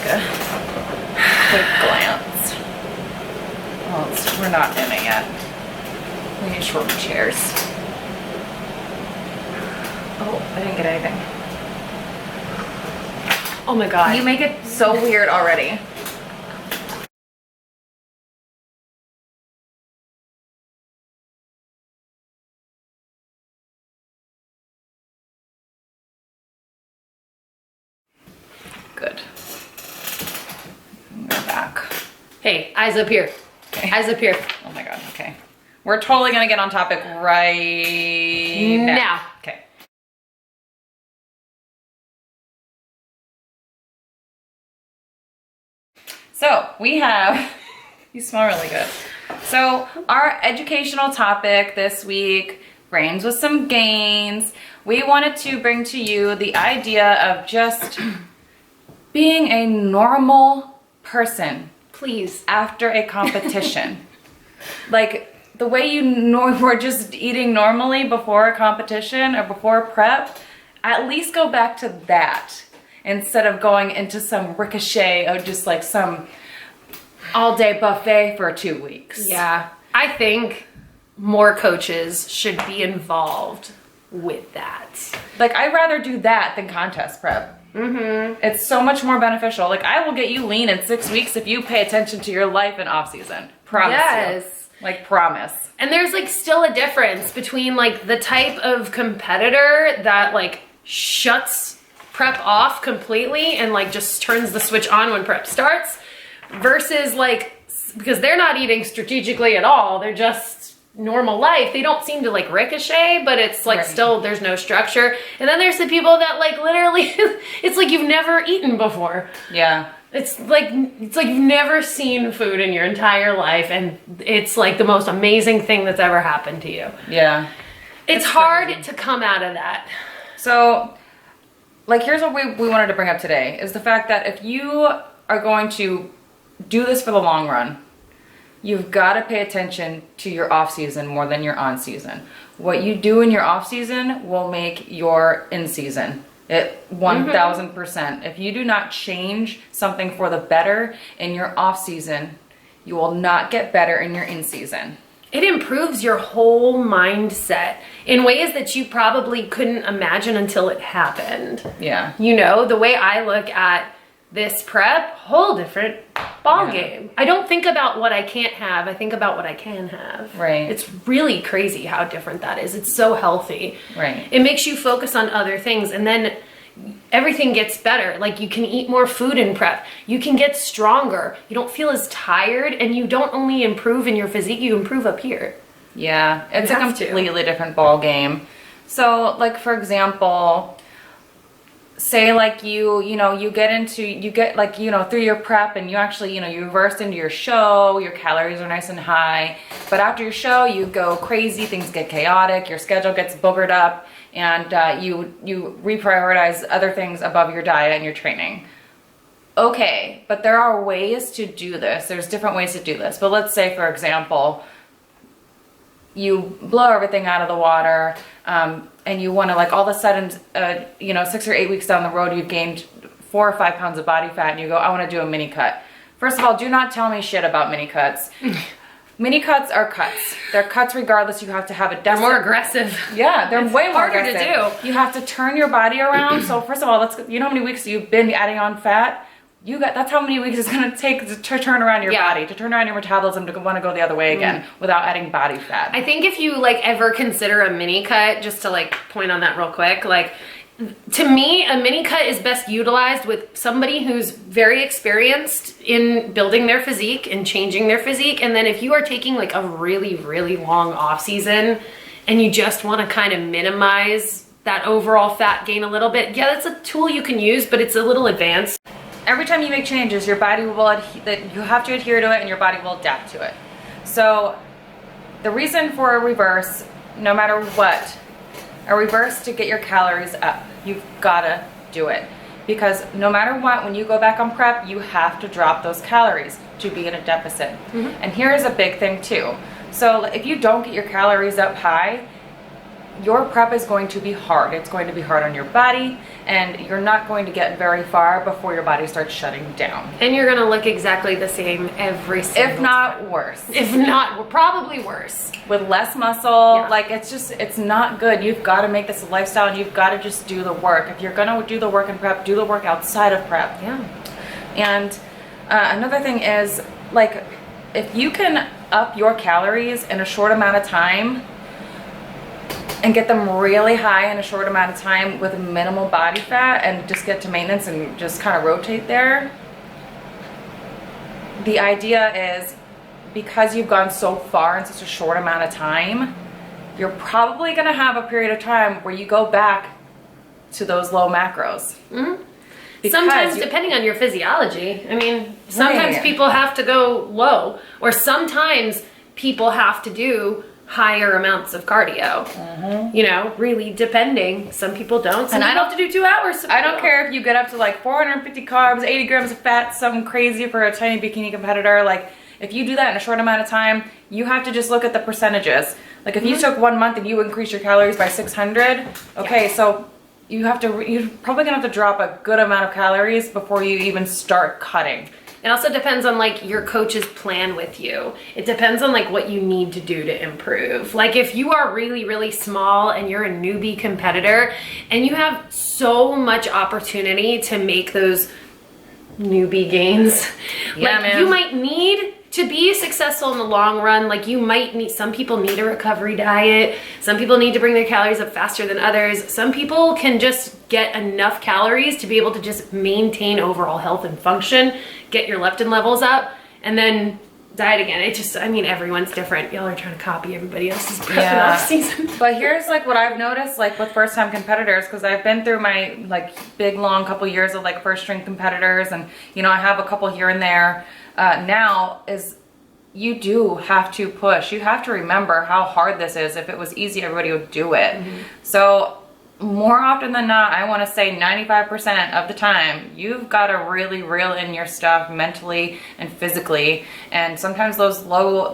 a quick glance. Well, we're not in it yet. We need short chairs. Oh, I didn't get anything. Oh my God. You make it so weird already. Good. We're back. Hey, eyes up here. Okay. Eyes up here. Oh my God, okay. We're totally gonna get on topic right now. Okay. So we have, you smell really good. So our educational topic this week, brains with some gains. We wanted to bring to you the idea of just being a normal person. Please. After a competition. Like the way you were just eating normally before a competition or before prep, at least go back to that instead of going into some ricochet of just like some all-day buffet for 2 weeks. Yeah, I think more coaches should be involved with that. Like I'd rather do that than contest prep. Mm-hmm. It's so much more beneficial. Like I will get you lean in 6 weeks if you pay attention to your life in off season. Promise you. Like promise. And there's like still a difference between like the type of competitor that like shuts prep off completely and like just turns the switch on when prep starts versus like, because they're not eating strategically at all. They're just normal life. They don't seem to like ricochet, but it's like still there's no structure. And then there's the people that like literally it's like you've never eaten before. Yeah. It's like you've never seen food in your entire life and it's like the most amazing thing that's ever happened to you. Yeah. It's hard to come out of that. So like here's what we wanted to bring up today is the fact that if you are going to do this for the long run, you've got to pay attention to your off season more than your on season. What you do in your off season will make your in season. It 1000%. If you do not change something for the better in your off season, you will not get better in your in season. It improves your whole mindset in ways that you probably couldn't imagine until it happened. Yeah. You know, the way I look at this prep, whole different ball game. I don't think about what I can't have. I think about what I can have. Right. It's really crazy how different that is. It's so healthy. Right. It makes you focus on other things and then everything gets better. Like you can eat more food in prep. You can get stronger. You don't feel as tired and you don't only improve in your physique, you improve up here. Yeah. It's a completely different ball game. So like for example, say like you get like, through your prep and you actually, you reverse into your show, your calories are nice and high, but after your show, you go crazy, things get chaotic, your schedule gets boogered up and you reprioritize other things above your diet and your training. Okay, but there are ways to do this. There's different ways to do this. But let's say, for example, you blow everything out of the water, and you want to like all of a sudden, 6 or 8 weeks down the road, you've gained 4 or 5 pounds of body fat and you go, I want to do a mini cut. First of all, do not tell me shit about mini cuts. Mini cuts are cuts. They're cuts regardless. You have to have a They're more aggressive. Yeah, they're way more harder aggressive. to do. You have to turn your body around. So first of all, you know how many weeks you've been adding on fat? That's how many weeks it's gonna take to turn around your body, to turn around your metabolism, to want to go the other way again without adding body fat. I think if you like ever consider a mini cut, just to like point on that real quick, like to me, a mini cut is best utilized with somebody who's very experienced in building their physique and changing their physique. And then if you are taking like a really, really long off season and you just want to kind of minimize that overall fat gain a little bit, yeah, that's a tool you can use, but it's a little advanced. Every time you make changes, your body will you have to adhere to it and your body will adapt to it. So the reason for a reverse, no matter what, a reverse to get your calories up, you've gotta do it. Because no matter what, when you go back on prep, you have to drop those calories to be in a deficit. And here's a big thing too. So if you don't get your calories up high, your prep is going to be hard. It's going to be hard on your body, and you're not going to get very far before your body starts shutting down. And you're gonna look exactly the same every single If not time. worse. If not, probably worse. With less muscle, Yeah. like it's not good. You've got to make this a lifestyle, and you've got to just do the work. If you're gonna do the work in prep, do the work outside of prep. Yeah. And another thing is, like, if you can up your calories in a short amount of time and get them really high in a short amount of time with minimal body fat and just get to maintenance and just kind of rotate there, the idea is, because you've gone so far in such a short amount of time, you're probably going to have a period of time where you go back to those low macros. Mm-hmm. Sometimes, depending on your physiology, I mean, sometimes people have to go low, or sometimes people have to do higher amounts of cardio. Mm-hmm. You know, really depending. Some people don't. Some people have to do 2 hours. I don't care if you get up to like 450 carbs, 80 grams of fat, something crazy for a tiny bikini competitor. Like, if you do that in a short amount of time, you have to just look at the percentages. Like, if you took 1 month and you increase your calories by 600, okay, so you're probably gonna have to drop a good amount of calories before you even start cutting. It also depends on like your coach's plan with you. It depends on like what you need to do to improve. Like, if you are really, really small and you're a newbie competitor and you have so much opportunity to make those newbie gains, Yeah, like man. you might need to be successful in the long run. Like, you might need, some people need a recovery diet. Some people need to bring their calories up faster than others. Some people can just get enough calories to be able to just maintain overall health and function, get your leptin levels up, and then diet again. It just, I mean, everyone's different. Y'all are trying to copy everybody else's prep and off season. But here's like what I've noticed, like with first time competitors, because I've been through my like big long couple years of like first string competitors, and you know, I have a couple here and there now, is you do have to push. You have to remember how hard this is. If it was easy, everybody would do it. Mm-hmm. So more often than not, I want to say 95% of the time, you've got to really reel in your stuff mentally and physically. And sometimes those low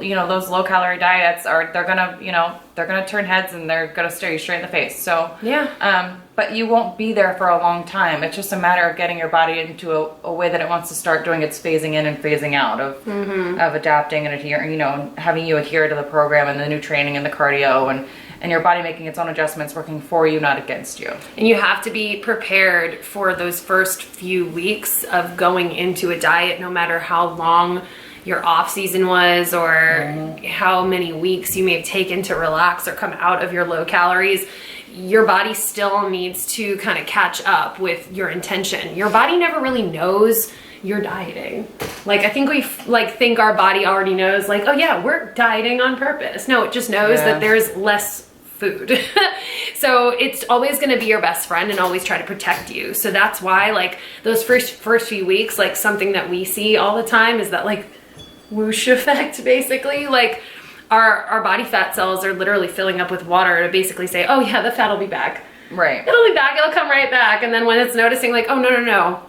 calorie diets they're gonna turn heads, and they're gonna stare you straight in the face. So Yeah. but you won't be there for a long time. It's just a matter of getting your body into a way that it wants to start doing its phasing in and phasing out of adapting and adhering, having you adhere to the program and the new training and the cardio, and your body making its own adjustments, working for you, not against you. And you have to be prepared for those first few weeks of going into a diet, no matter how long your off season was, or how many weeks you may have taken to relax or come out of your low calories. Your body still needs to kind of catch up with your intention. Your body never really knows you're dieting. Like, I think we think our body already knows, like, oh yeah, we're dieting on purpose. No, it just knows that there's less food. So it's always going to be your best friend and always try to protect you. So that's why, like, those first few weeks, like, something that we see all the time is that, like, whoosh effect, basically. Like, our body fat cells are literally filling up with water to basically say, oh yeah, the fat will be back. Right. It'll be back, it'll come right back. And then when it's noticing, like, oh no,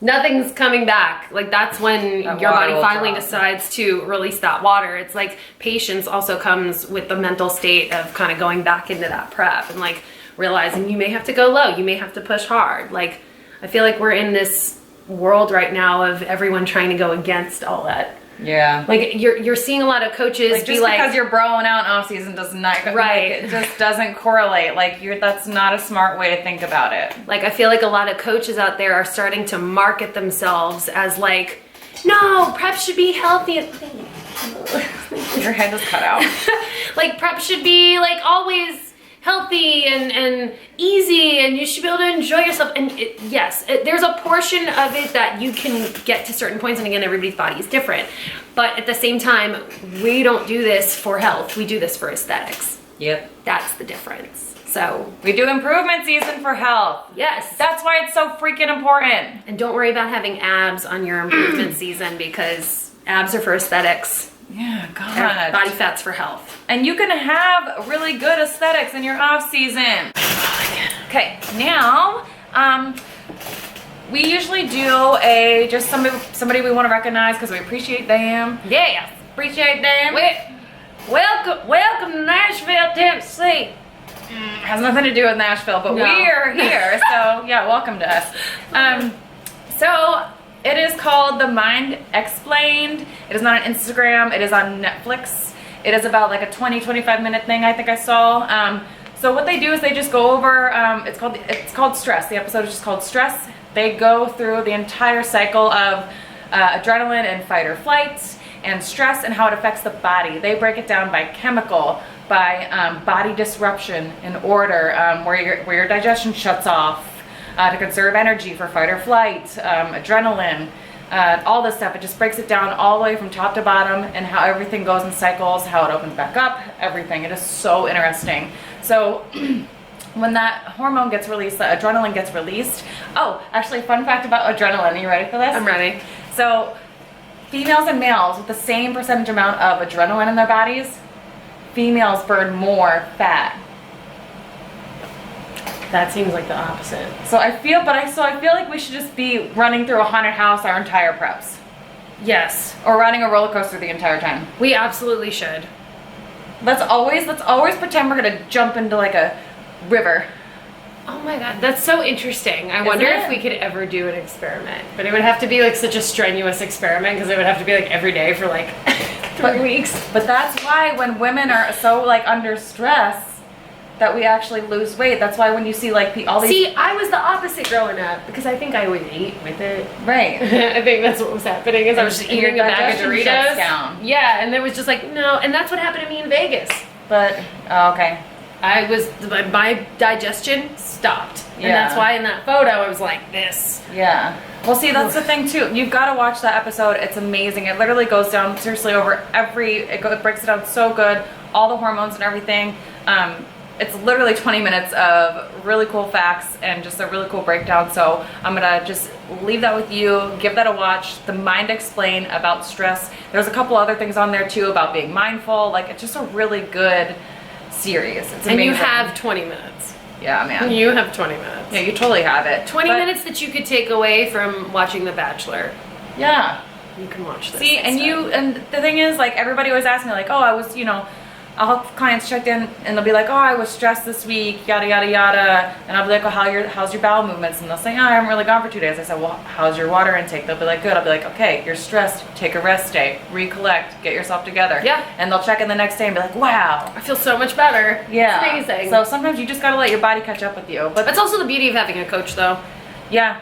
nothing's coming back, like, that's when your body finally decides to release that water. It's like patience also comes with the mental state of kind of going back into that prep and like realizing you may have to go low, you may have to push hard. Like, I feel like we're in this world right now of everyone trying to go against all that. Yeah. Like, you're seeing a lot of coaches like, just because you're broing out in off season does not it just doesn't correlate. Like, that's not a smart way to think about it. Like, I feel like a lot of coaches out there are starting to market themselves as like, no, prep should be healthy. Your head is cut out. Like, prep should be like always healthy and easy, and you should be able to enjoy yourself. And there's a portion of it that you can get to certain points, and again, everybody's body is different. But at the same time, we don't do this for health. We do this for aesthetics. Yep. That's the difference. So we do improvement season for health. Yes. That's why it's so freaking important. And don't worry about having abs on your improvement season, because abs are for aesthetics. Yeah, God. Body fat's for health. And you can have really good aesthetics in your off season. Okay, now, we usually do just somebody we want to recognize because we appreciate them. Yeah. Appreciate them. Welcome to Nashville, Tennessee. has nothing to do with Nashville, but we're here, so yeah, welcome to us. So it is called The Mind Explained. It is not on Instagram, it is on Netflix. It is about like a 20-25 minute thing I think I saw. So what they do is they just go over, it's called Stress. The episode is just called Stress. They go through the entire cycle of adrenaline and fight or flight and stress and how it affects the body. They break it down by chemical, by body disruption in order, where your digestion shuts off to conserve energy for fight or flight, adrenaline, all this stuff. It just breaks it down all the way from top to bottom and how everything goes in cycles, how it opens back up, everything. It is so interesting. So when that hormone gets released, the adrenaline gets released. Oh, actually, fun fact about adrenaline. Are you ready for this? I'm ready. So females and males with the same percentage amount of adrenaline in their bodies, females burn more fat. That seems like the opposite. So I feel like we should just be running through a haunted house our entire preps. Yes. Or riding a roller coaster the entire time. We absolutely should. Let's always pretend we're gonna jump into like a river. Oh my god, that's so interesting. I wonder if we could ever do an experiment. But it would have to be like such a strenuous experiment because it would have to be like every day for like 3 weeks. But that's why when women are so like under stress that we actually lose weight. That's why when you see like all these... See, I was the opposite growing up because I think I always ate with it. Right. I think that's what was happening is I was just eating a bag of Doritos. Shuts down. Yeah, and there was just like, no. And that's what happened to me in Vegas. But, okay. My digestion stopped. Yeah. And that's why in that photo I was like this. Yeah. Well, see, that's the thing too. You've got to watch that episode. It's amazing. It literally goes down seriously over it breaks it down so good. All the hormones and everything. It's literally 20 minutes of really cool facts and just a really cool breakdown. So I'm gonna just leave that with you. Give that a watch. The Mind Explained about stress. There's a couple other things on there too about being mindful. Like, it's just a really good series. It's amazing. And you have 20 minutes. Yeah, man. You have 20 minutes. Yeah, you totally have it. 20 minutes that you could take away from watching The Bachelor. Yeah. You can watch this. See, and the thing is, like, everybody always asks me, like, oh, I was, I'll have clients checked in and they'll be like, oh, I was stressed this week, yada, yada, yada. And I'll be like, oh, how's your bowel movements? And they'll say, oh, I haven't really gone for 2 days. I said, well, how's your water intake? They'll be like, good. I'll be like, okay, you're stressed. Take a rest day. Recollect. Get yourself together. Yeah. And they'll check in the next day and be like, wow. I feel so much better. Yeah. It's amazing. So sometimes you just got to let your body catch up with you. But that's also the beauty of having a coach, though. Yeah.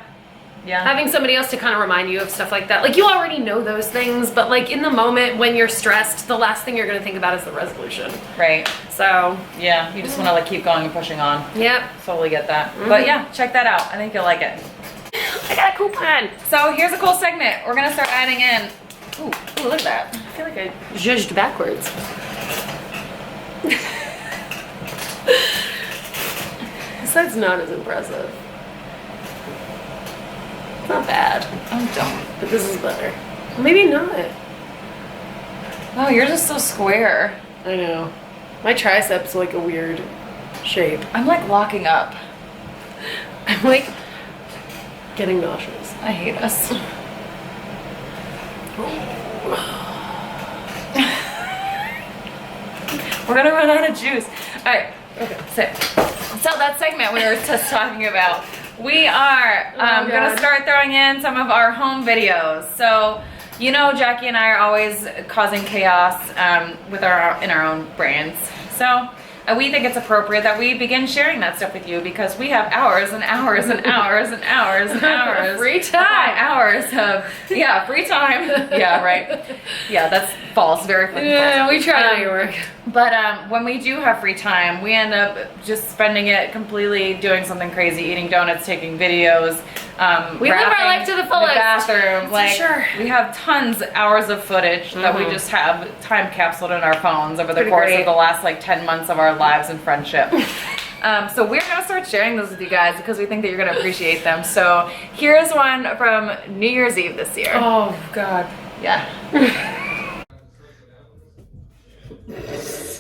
Yeah. Having somebody else to kind of remind you of stuff like that. Like, you already know those things, but like in the moment when you're stressed, the last thing you're going to think about is the resolution. Right. So, yeah, you just want to like keep going and pushing on. Yep. Totally get that. But yeah, check that out. I think you'll like it. I got a coupon. So here's a cool segment. We're going to start adding in. Ooh, look at that. I feel like I judged backwards. That's not as impressive. It's not bad. I'm dumb. But this is better. Maybe not. Oh, yours is so square. I know. My triceps like a weird shape. I'm like locking up. I'm like getting nauseous. I hate us. We're gonna run out of juice. All right. Okay. So that segment we were just talking about. We are gonna start throwing in some of our home videos. So, Jackie and I are always causing chaos in our own brains. So we think it's appropriate that we begin sharing that stuff with you because we have hours and hours and hours and hours and hours. Free time. Hours of, free time. Yeah, right. Yeah, that's false. Very false. Yeah, we try to make it work. But when we do have free time, we end up just spending it completely doing something crazy, eating donuts, taking videos. We live our life to the fullest. In the bathroom. Like, sure. We have tons of hours of footage that we just have time capsuled in our phones over the course of the last 10 months of our lives and friendship. So we're going to start sharing those with you guys because we think that you're going to appreciate them. So here's one from New Year's Eve this year. Oh, God. Yeah.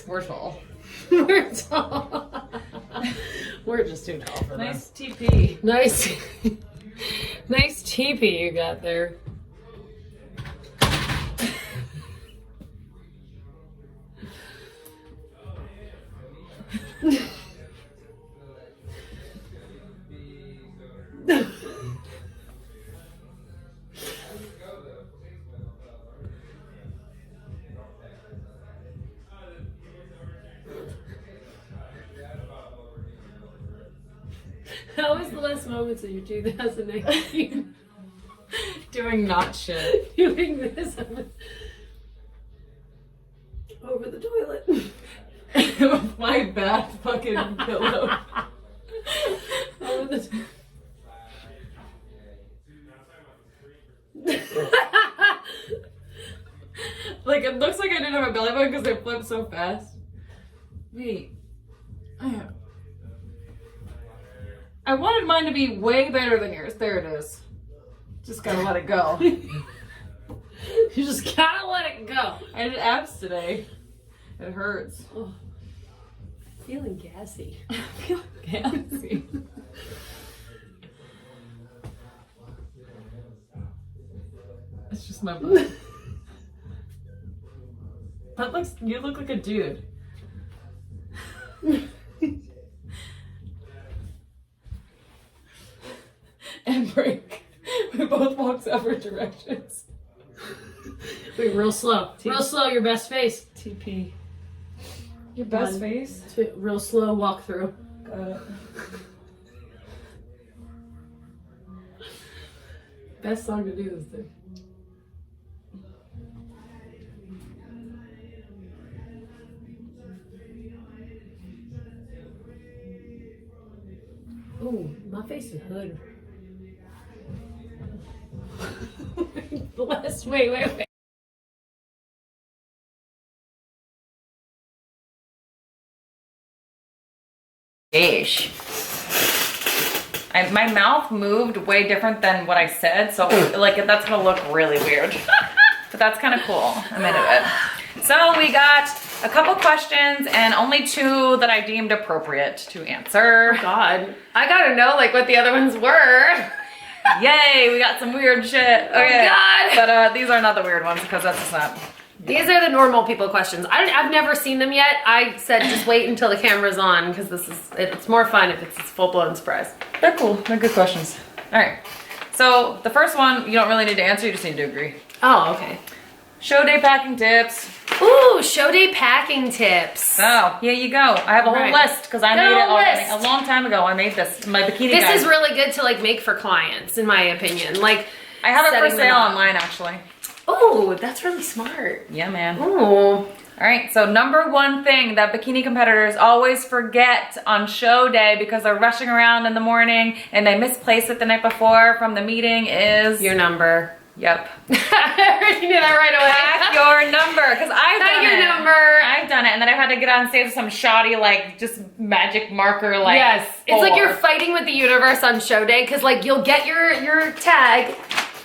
We're tall. We're tall. We're just too tall for Nice TP. Nice. Nice TP you got there. How was the last moments of your 2019? Doing not shit. Doing this over the toilet. With my bad fucking pillow. Over the Like, it looks like I didn't have a belly button because they flipped so fast. Wait. I wanted mine to be way better than yours. There it is. Just gotta let it go. You just gotta let it go. I did abs today. It hurts. Oh, feeling gassy. I feel gassy. It's just my butt. You look like a dude. And break. We both walk separate directions. Wait, real slow. Real slow, your best face. TP. Your best face? Real slow walk through. Got it. Best song to do this thing. Ooh, my face is hood. Bless. Wait. Ish. My mouth moved way different than what I said, so like that's gonna look really weird. But that's kind of cool. I'm into it. So we got a couple questions and only 2 that I deemed appropriate to answer. Oh God, I gotta know like what the other ones were. Yay, we got some weird shit. Okay. Oh God. But these are not the weird ones because that's just not. These are the normal people questions. I've never seen them yet. I said just wait until the camera's on because it's more fun if it's a full-blown surprise. They're cool. They're good questions. All right. So the first one, you don't really need to answer. You just need to agree. Oh, okay. Show day packing tips. Ooh, show day packing tips. So here you go. I have a whole list because I made it already a long time ago. I made this my bikini. This is really good to like make for clients, in my opinion. Like I have it for sale online actually. Oh, that's really smart. Yeah, man. Ooh. All right, so number 1 thing that bikini competitors always forget on show day because they're rushing around in the morning and they misplace it the night before from the meeting is your number. Yep. I already knew that right away. Pack your number, because I've done your it. number. I've done it, and then I've had to get on stage with some shoddy, like, just magic marker, like. Yes, it's like you're fighting with the universe on show day, because like you'll get your tag.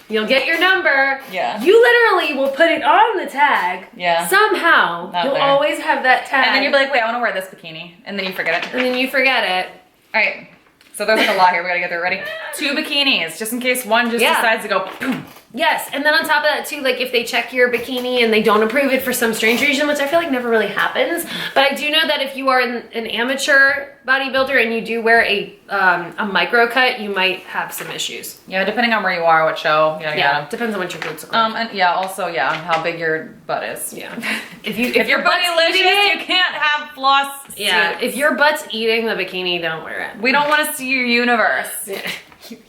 You'll get your number. Yeah. You literally will put it on the tag. Yeah. Somehow. Not You'll there. always have that tag. And then you'll be like, wait, I want to wear this bikini. And then you forget it. And then you forget it. All right. So there's like a lot here. We got to get there. Ready? 2 bikinis, just in case one just decides to go boom. Yes, and then on top of that too, like if they check your bikini and they don't approve it for some strange reason, which I feel like never really happens, but I do know that if you are an amateur bodybuilder and you do wear a micro cut, you might have some issues. Yeah, depending on where you are, what show. Yeah, depends on what your glutes look like. And yeah, also how big your butt is. Yeah. If you're buttylicious, you can't have floss. Yeah, if your butt's eating the bikini, don't wear it. We don't want to see your universe. Yeah.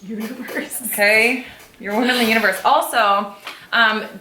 Universe. Okay. You're one in the universe. Also,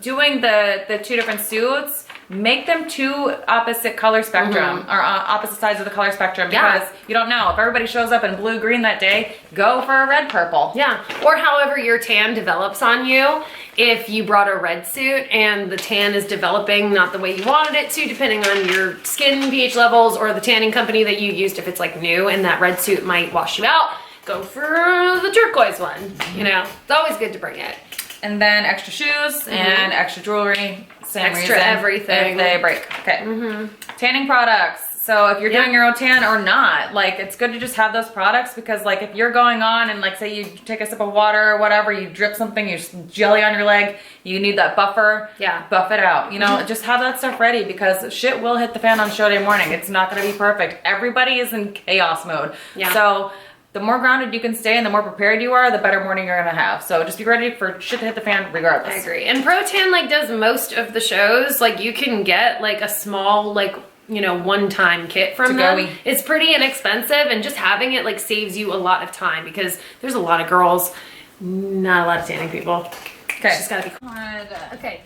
doing the 2 different suits, make them 2 opposite color spectrum or opposite sides of the color spectrum because you don't know if everybody shows up in blue green that day. Go for a red purple. Yeah, or however your tan develops on you. If you brought a red suit and the tan is developing not the way you wanted it to, depending on your skin pH levels or the tanning company that you used, if it's like new and that red suit might wash you out. Go for the turquoise one. You know, it's always good to bring it. And then extra shoes and extra jewelry. Same extra reason. everything. If they break. Okay. Tanning products. So if you're doing your own tan or not, like it's good to just have those products because like if you're going on and like say you take a sip of water or whatever, you drip something, you jelly on your leg, you need that buffer. Yeah. Buff it out. You know, just have that stuff ready because shit will hit the fan on show day morning. It's not going to be perfect. Everybody is in chaos mode. Yeah. So the more grounded you can stay and the more prepared you are, the better morning you're gonna have. So just be ready for shit to hit the fan regardless. I agree. And Pro Tan like does most of the shows. Like you can get like a small like one-time kit from them. To-go-y. It's pretty inexpensive, and just having it like saves you a lot of time because there's a lot of girls, not a lot of tanning people. Okay. Just gotta be cool. Okay.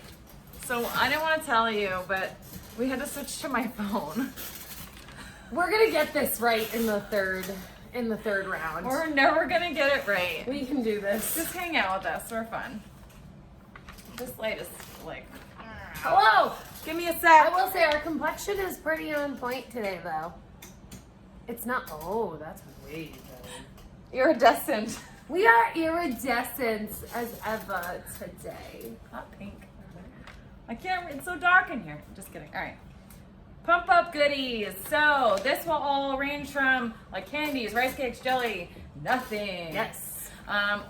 So I didn't want to tell you, but we had to switch to my phone. We're gonna get this right in the third round. We're never gonna get it right. We can do this. Just hang out with us. We're fun. This light is like. Hello. Give me a I sec. will say our complexion is pretty on point today, though. It's not. Oh, that's way better. Iridescent. We are iridescent as ever today. Hot pink. I can't. It's so dark in here. Just kidding. All right. Pump up goodies. So this will all range from like candies, rice cakes, jelly, nothing. Yes.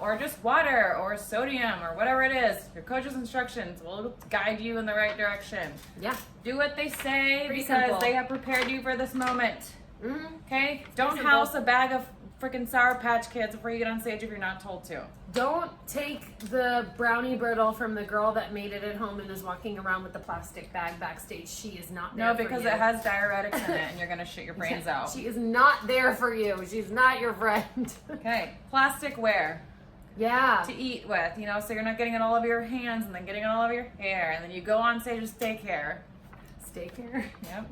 Or just water or sodium or whatever it is. Your coach's instructions will guide you in the right direction. Yeah. Do what they say Pretty because simple. they have prepared you for this moment. Mm-hmm. Okay? Don't simple. house a bag of freaking Sour Patch Kids before you get on stage if you're not told to. Don't take the brownie brittle from the girl that made it at home and is walking around with the plastic bag backstage. She is not there No, for because you. it has diuretics in it and you're gonna shit your brains out. She is not there for you. She's not your friend. Okay, plasticware Yeah. to eat with, so you're not getting it all over your hands and then getting it all over your hair, and then you go on stage with steak hair. Steak hair. Yep.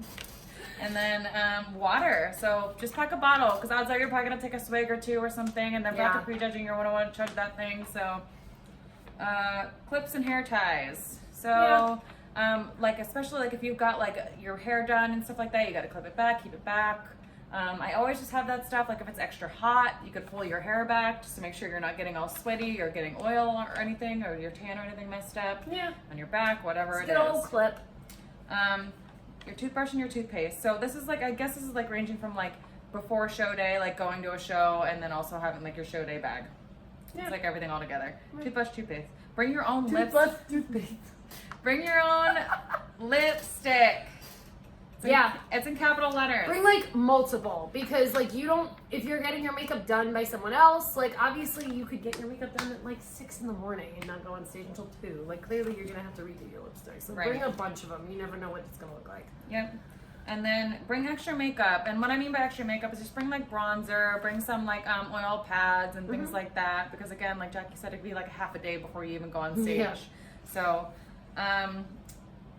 And then water. So just pack a bottle, because odds are you're probably gonna take a swig or two or something, and then Yeah. after prejudging, you're gonna want to charge that thing. So clips and hair ties. So like especially like if you've got like your hair done and stuff like that, you got to clip it back, keep it back. I always just have that stuff. Like if it's extra hot, you could pull your hair back just to make sure you're not getting all sweaty or getting oil or anything, or your tan or anything messed up. Yeah. On your back, whatever Just it get is. a little clip. Your toothbrush and your toothpaste. So this is like, I guess this is like ranging from like before show day, like going to a show, and then also having like your show day bag. Yeah. It's like everything all together. Toothbrush, toothpaste. Bring your own Toothbrush, toothpaste. Bring your own lipstick. Yeah. It's in capital letters. Bring like multiple, because like if you're getting your makeup done by someone else, like obviously you could get your makeup done at like 6 in the morning and not go on stage until 2. Like clearly you're gonna have to redo your lipstick. So Right. bring a bunch of them. You never know what it's gonna look like. Yep. And then bring extra makeup. And what I mean by extra makeup is just bring like bronzer, bring some like oil pads and things like that. Because again, like Jackie said, it'd be like half a day before you even go on stage. Yeah. So,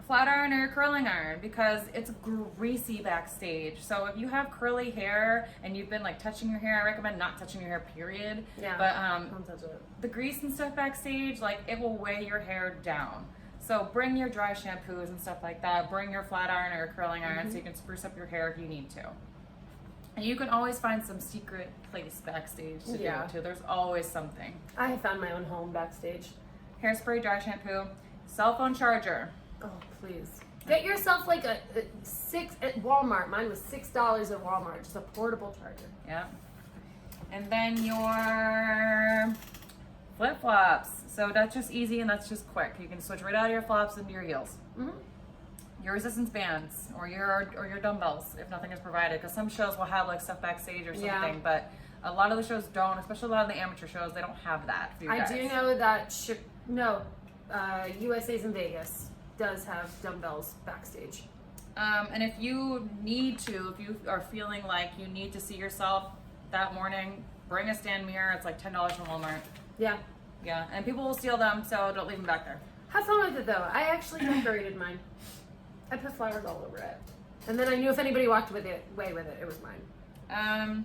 flat iron or curling iron, because it's greasy backstage. So if you have curly hair and you've been like touching your hair, I recommend not touching your hair, period. Yeah. But Don't touch it. the grease and stuff backstage, like it will weigh your hair down. So bring your dry shampoos and stuff like that. Bring your flat iron or curling iron so you can spruce up your hair if you need to. And you can always find some secret place backstage to Yeah. go to. There's always something. I have found my own home backstage. Hairspray, dry shampoo, cell phone charger. Oh, please. Get yourself like a 6 at Walmart. Mine was $6 at Walmart. Just a portable charger. Yeah. And then your flip-flops. So that's just easy and that's just quick. You can switch right out of your flops into your heels. Mm-hmm. Your resistance bands or your dumbbells if nothing is provided, because some shows will have like stuff backstage or something, Yeah. but a lot of the shows don't, especially a lot of the amateur shows. They don't have that for you guys. I do know that USA's in Vegas does have dumbbells backstage. And if you need to, if you are feeling like you need to see yourself that morning, bring a stand mirror. It's like $10 from Walmart. Yeah. Yeah, and people will steal them, so don't leave them back there. Have fun with it though. I actually decorated mine. I put flowers all over it. And then I knew if anybody walked away with it, it was mine.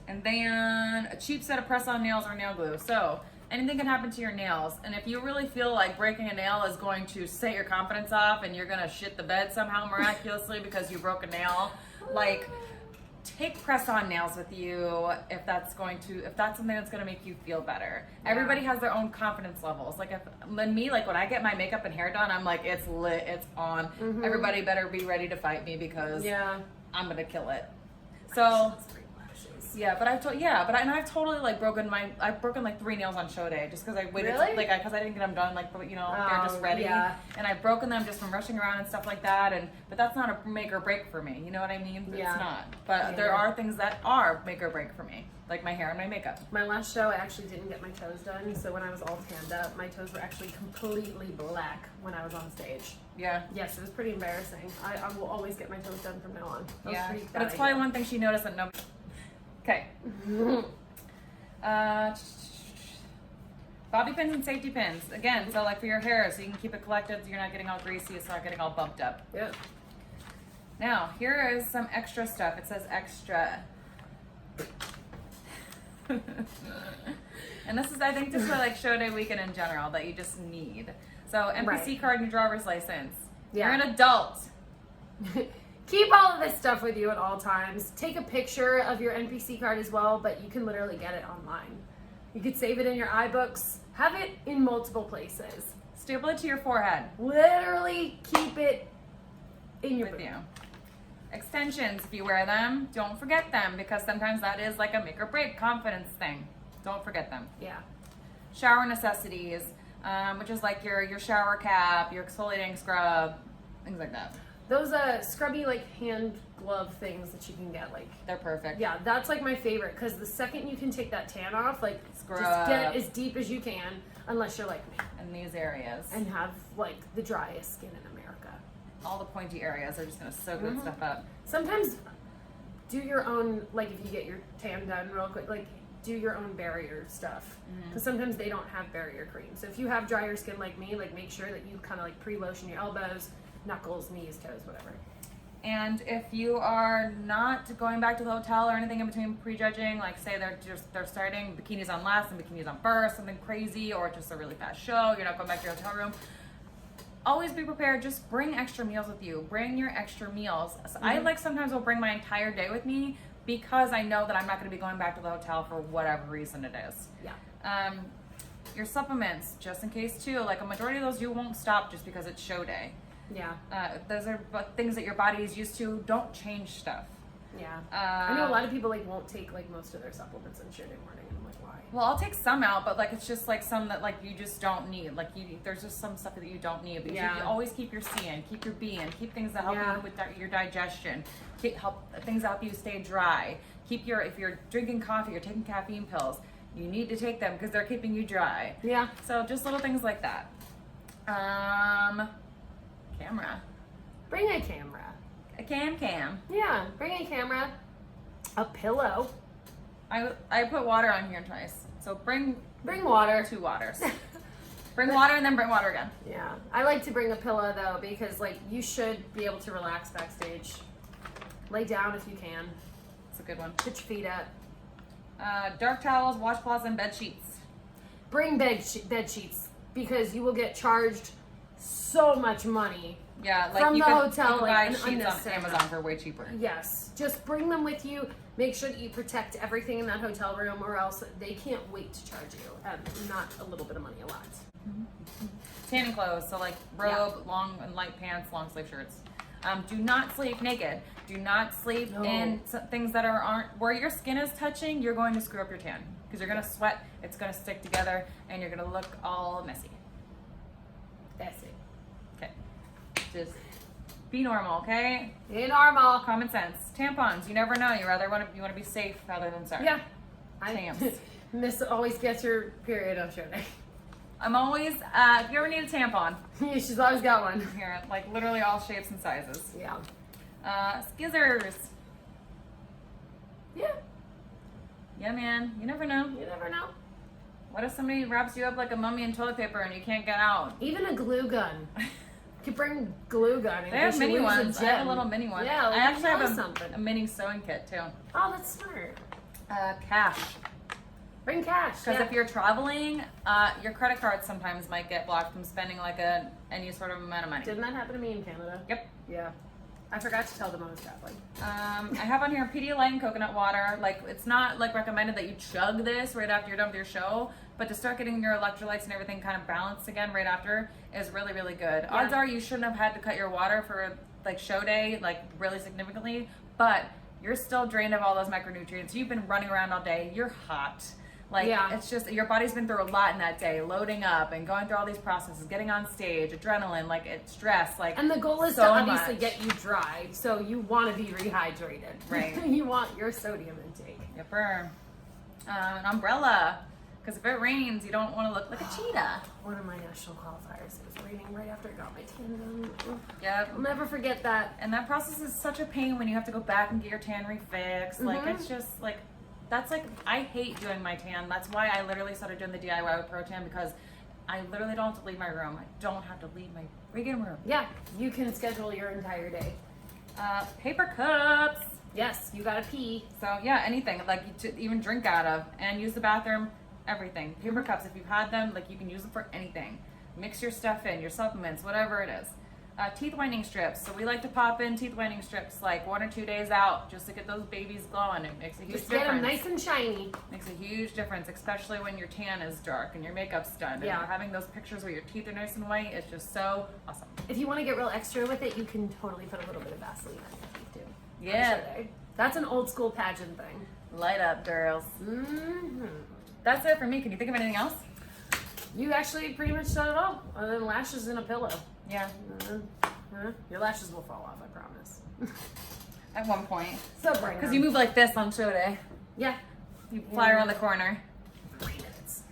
And then a cheap set of press-on nails or nail glue. So anything can happen to your nails, and if you really feel like breaking a nail is going to set your confidence off and you're gonna shit the bed somehow miraculously because you broke a nail, like take press-on nails with you if that's something that's gonna make you feel better. Yeah. Everybody has their own confidence levels. Like when I get my makeup and hair done, I'm like, it's lit, it's on. Mm-hmm. Everybody better be ready to fight me because I'm gonna kill it. So nails. Yeah, but I've totally like I've broken like 3 nails on show day just because I waited Really? because I didn't get them done they're just ready, and I've broken them just from rushing around and stuff like that, but that's not a make or break for me, you know what I mean? Yeah. It's not, but there are things that are make or break for me, like my hair and my makeup. My last show, I actually didn't get my toes done, so when I was all tanned up, my toes were actually completely black when I was on stage. Yeah. Yes, it was pretty embarrassing. I will always get my toes done from now on. Yeah, but it's probably one thing she noticed that nobody. Okay. Bobby pins and safety pins again. So like for your hair, so you can keep it collected, so you're not getting all greasy, it's not getting all bumped up. Yep. Now here is some extra stuff. It says extra. And this is, I think, just for like show day weekend in general that you just need. So NPC card and your driver's license. Yeah. You're an adult. Keep all of this stuff with you at all times. Take a picture of your NPC card as well, but you can literally get it online. You could save it in your iBooks. Have it in multiple places. Staple it to your forehead. Literally keep it in your with you. Extensions, if you wear them, don't forget them, because sometimes that is like a make or break confidence thing. Don't forget them. Yeah. Shower necessities, which is like your shower cap, your exfoliating scrub, things like that. Those scrubby like hand glove things that you can get, like they're perfect. Yeah, that's like my favorite, because the second you can take that tan off, like scrub. Just get as deep as you can, unless you're like me. In these areas. And have like the driest skin in America. All the pointy areas are just gonna soak that stuff up. Sometimes do your own, like if you get your tan done real quick, like do your own barrier stuff, because sometimes they don't have barrier cream. So if you have drier skin like me, like make sure that you kind of like pre-lotion your elbows, knuckles, knees, toes, whatever. And if you are not going back to the hotel or anything in between prejudging, like say they're starting bikinis on last and bikinis on first, something crazy, or just a really fast show, you're not going back to your hotel room, always be prepared. Just bring extra meals with you. Bring your extra meals. So I like sometimes will bring my entire day with me, because I know that I'm not going to be going back to the hotel for whatever reason it is. Yeah. Your supplements, just in case too. Like a majority of those you won't stop just because it's show day. Yeah. Those are things that your body is used to. Don't change stuff. Yeah. I know a lot of people like won't take like most of their supplements on show day morning, and I'm like, why? Well, I'll take some out, but like it's just like some that like you just don't need. Like there's just some stuff that you don't need. But you always keep your C in, keep your B in, keep things that help you with your digestion. Help things that help you stay dry. If you're drinking coffee or taking caffeine pills, you need to take them because they're keeping you dry. Yeah. So just little things like that. Camera. Bring a camera. A cam. Yeah, bring a camera. A pillow. I put water on here twice. So bring water. 2 waters. Bring water and then bring water again. Yeah. I like to bring a pillow though, because like you should be able to relax backstage. Lay down if you can. It's a good one. Put your feet up. Dark towels, washcloths, and bed sheets. Bring bed sheets, because you will get charged so much money. Yeah, like from you the can, hotel, you can like buy sheets on Amazon for way cheaper. Yes, just bring them with you. Make sure that you protect everything in that hotel room, or else they can't wait to charge you. Not a little bit of money, a lot. Tanning clothes, so like robe, long and light pants, long sleeve shirts. Do not sleep naked. Do not sleep in things that aren't where your skin is touching. You're going to screw up your tan, because you're gonna sweat. It's gonna stick together, and you're gonna look all messy. That's it. Okay, just be normal. Okay, Be normal. common sense. Tampons. You never know. You want to be safe rather than sorry. Yeah. Tams. Miss always gets your period on show day. I'm always. If you ever need a tampon, She's always got one. here, like literally all shapes and sizes. Yeah. Skizzers. Yeah. Yeah, man. You never know. You never know. What if somebody wraps you up like a mummy in toilet paper and you can't get out? Even a glue gun. You could bring glue gun. They have mini ones. I have a little mini one. Yeah, I actually have something. a mini sewing kit too. Oh, that's smart. Cash. Bring cash. Because if you're traveling, your credit card sometimes might get blocked from spending like any sort of amount of money. Didn't that happen to me in Canada? Yep. Yeah. I forgot to tell them I was traveling. I have on here Pedialyte and coconut water. Like, it's not like recommended that you chug this right after you're done with your show, but to start getting your electrolytes and everything kind of balanced again right after is really, really good. Odds are you shouldn't have had to cut your water for like show day, like really significantly, but you're still drained of all those micronutrients. You've been running around all day. You're hot. Like, it's just, your body's been through a lot in that day, loading up and going through all these processes, getting on stage, adrenaline, like, it's stress, like, and the goal is so to obviously much. get you dry, so you want to be rehydrated. Right. You want your sodium intake. Yepper. An umbrella, because if it rains, you don't want to look like a cheetah. One of my national qualifiers, it was raining right after I got my tan done. Yep. I'll never forget that. And that process is such a pain when you have to go back and get your tan refixed. Like, it's just, like, that's like, I hate doing my tan. That's why I literally started doing the DIY with Pro Tan, because I literally don't have to leave my room. I don't have to leave my friggin' room. Yeah, you can schedule your entire day. Paper cups. Yes, you gotta pee. So yeah, anything, like, to even drink out of and use the bathroom, everything. Paper cups, if you've had them, like, you can use them for anything. Mix your stuff in, your supplements, whatever it is. Teeth whitening strips. So we like to pop in teeth whitening strips like 1 or 2 days out just to get those babies glowing. It makes a huge Just get them difference. nice and shiny. Makes a huge difference, especially when your tan is dark and your makeup's done. And Yeah. you're having those pictures where your teeth are nice and white. It's just so awesome. If you want to get real extra with it, you can totally put a little bit of Vaseline on your teeth too. Yeah. That's an old school pageant thing. Light up, girls. Mm-hmm. That's it for me. Can you think of anything else? You actually pretty much said it all, other than lashes and a pillow. Yeah. Your lashes will fall off, I promise. At one point. So bright. Because you move like this on show day. Yeah. You fly around the corner. 3 minutes.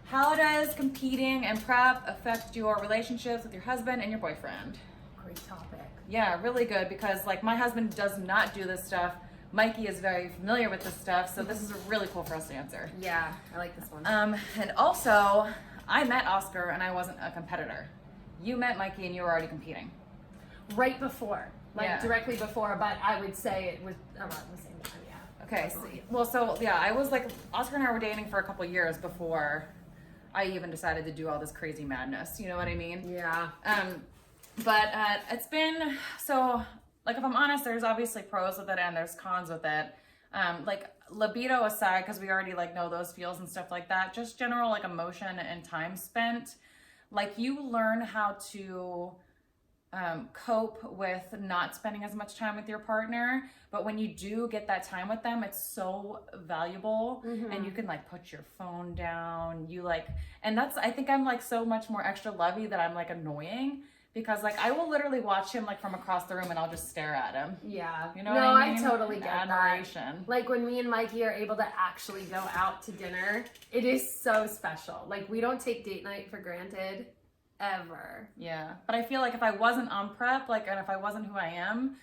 How does competing and prep affect your relationships with your husband and your boyfriend? Great topic. Yeah, really good, because like my husband does not do this stuff. Mikey is very familiar with this stuff, so this is really cool for us to answer. Yeah, I like this one. And also, I met Oscar and I wasn't a competitor. You met Mikey and you were already competing. Right before, like Yeah. directly before, but I would say it was around the same time, yeah. Okay, so I was like, Oscar and I were dating for a couple years before I even decided to do all this crazy madness. You know what I mean? Yeah. But it's been, so, like, if I'm honest, there's obviously pros with it and there's cons with it. Like, libido aside, because we already, like, know those feels and stuff like that, just general, like, emotion and time spent, like, you learn how to cope with not spending as much time with your partner, but when you do get that time with them, it's so valuable. And you can like put your phone down, you like, and that's, I think I'm like so much more extra lovey that I'm like annoying, because like I will literally watch him like from across the room and I'll just stare at him. Yeah. You know no, what I mean? I totally get Admiration. that. Like when me and Mikey are able to actually go out to dinner, it is so special. Like we don't take date night for granted ever. Yeah. But I feel like if I wasn't on prep, like, and if I wasn't who I am,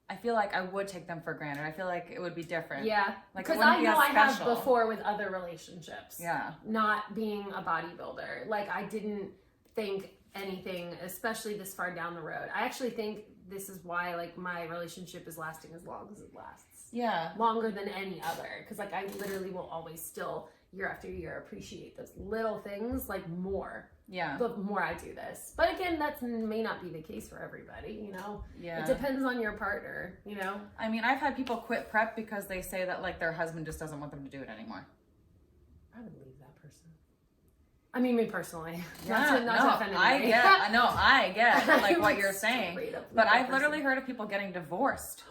I feel like I would take them for granted. I feel like it would be different. Yeah. Like, because it wouldn't I be know as I have special. before with other relationships. Yeah. Not being a bodybuilder. Like I didn't think anything, especially this far down the road. I actually think this is why like my relationship is lasting as long as it lasts. Yeah. Longer than any other. Because like I literally will always still year after year appreciate those little things like more. Yeah. The more I do this. But again, that may not be the case for everybody, you know? Yeah. It depends on your partner, you know? I mean, I've had people quit prep because they say that like their husband just doesn't want them to do it anymore. I would leave that person. I mean, me personally. Yeah, not to offend anybody. I get like I what would you're saying. straight up leave But that I've literally person. heard of people getting divorced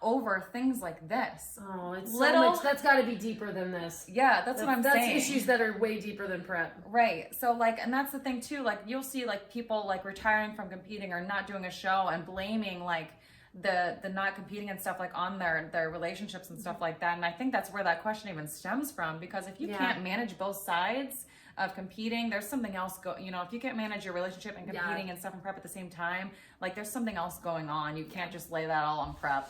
over things like this. Oh, it's Little- so much. That's got to be deeper than this. Yeah, that's what I'm saying. That's issues that are way deeper than prep. Right. So like, and that's the thing too, like you'll see like people like retiring from competing or not doing a show and blaming like the not competing and stuff like on their relationships and stuff like that. And I think that's where that question even stems from, because if you can't manage both sides of competing, there's something else if you can't manage your relationship and competing and stuff and prep at the same time, like there's something else going on. You can't just lay that all on prep.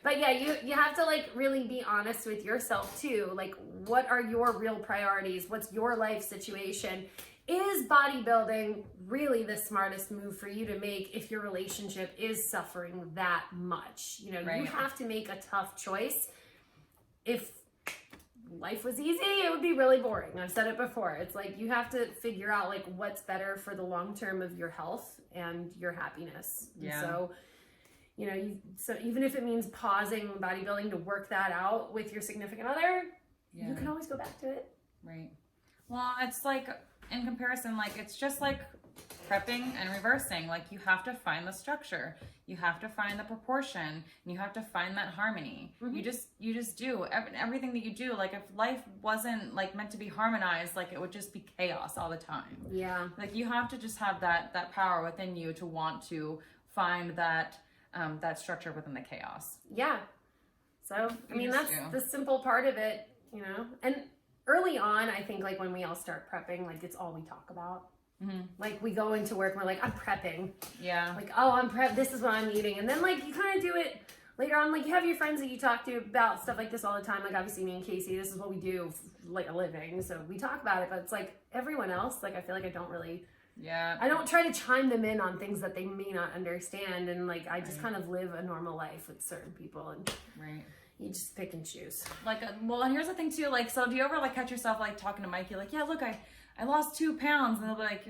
But yeah, you have to like really be honest with yourself too. Like, what are your real priorities? What's your life situation? Is bodybuilding really the smartest move for you to make if your relationship is suffering that much? You know, you have to make a tough choice. If life was easy, it would be really boring. I've said it before. It's like you have to figure out like what's better for the long term of your health and your happiness. Yeah. And so, you know, so even if it means pausing bodybuilding to work that out with your significant other, you can always go back to it. Right. Well, it's like, in comparison, like, it's just like prepping and reversing. Like, you have to find the structure. You have to find the proportion. And you have to find that harmony. Mm-hmm. You just do. Everything that you do, like, if life wasn't, like, meant to be harmonized, like, it would just be chaos all the time. Yeah. Like, you have to just have that power within you to want to find that structure within the chaos. Yeah. So, I mean, that's do. the simple part of it, you know? And early on, I think, like, when we all start prepping, like, it's all we talk about. Mm-hmm. Like, we go into work and we're like, I'm prepping. Yeah. Like, oh, I'm prep. This is what I'm eating. And then, like, you kind of do it later on. Like, you have your friends that you talk to about stuff like this all the time. Like, obviously, me and Casey, this is what we do, like, a living. So we talk about it. But it's like, everyone else, like, I feel like I don't really... Yeah. I don't try to chime them in on things that they may not understand. And, like, I just kind of live a normal life with certain people. And right. You just pick and choose. Like, well, and here's the thing too. Like, so do you ever like catch yourself like talking to Mikey, like, yeah, look, I lost 2 pounds, and they'll be like,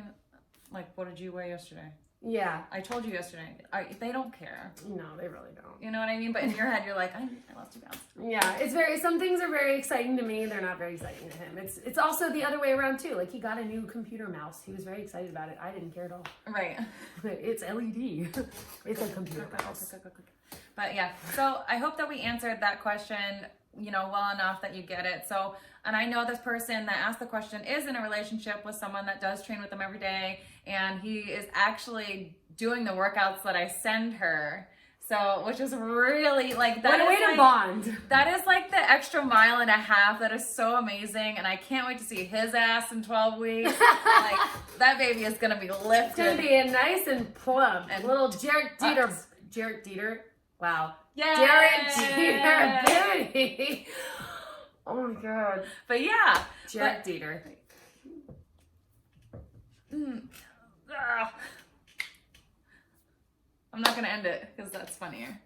what did you weigh yesterday? Yeah, I told you yesterday. They don't care. No, they really don't. You know what I mean? But in your head, you're like, I lost 2 pounds. Yeah, some things are very exciting to me. They're not very exciting to him. It's also the other way around too. Like, he got a new computer mouse. He was very excited about it. I didn't care at all. Right. It's LED. It's a computer mouse. But yeah, so I hope that we answered that question, you know, well enough that you get it. So, and I know this person that asked the question is in a relationship with someone that does train with them every day, and he is actually doing the workouts that I send her. So, which is really like that. What a way to bond. That is like the extra mile and a half. That is so amazing, and I can't wait to see his ass in 12 weeks. Like, that baby is gonna be lifted. It's gonna be a nice and plump and little Jared Dieter. Wow. Yeah. Jared Dieter baby. Oh my god. But yeah. Jared Dieter. I'm not gonna end it because that's funnier.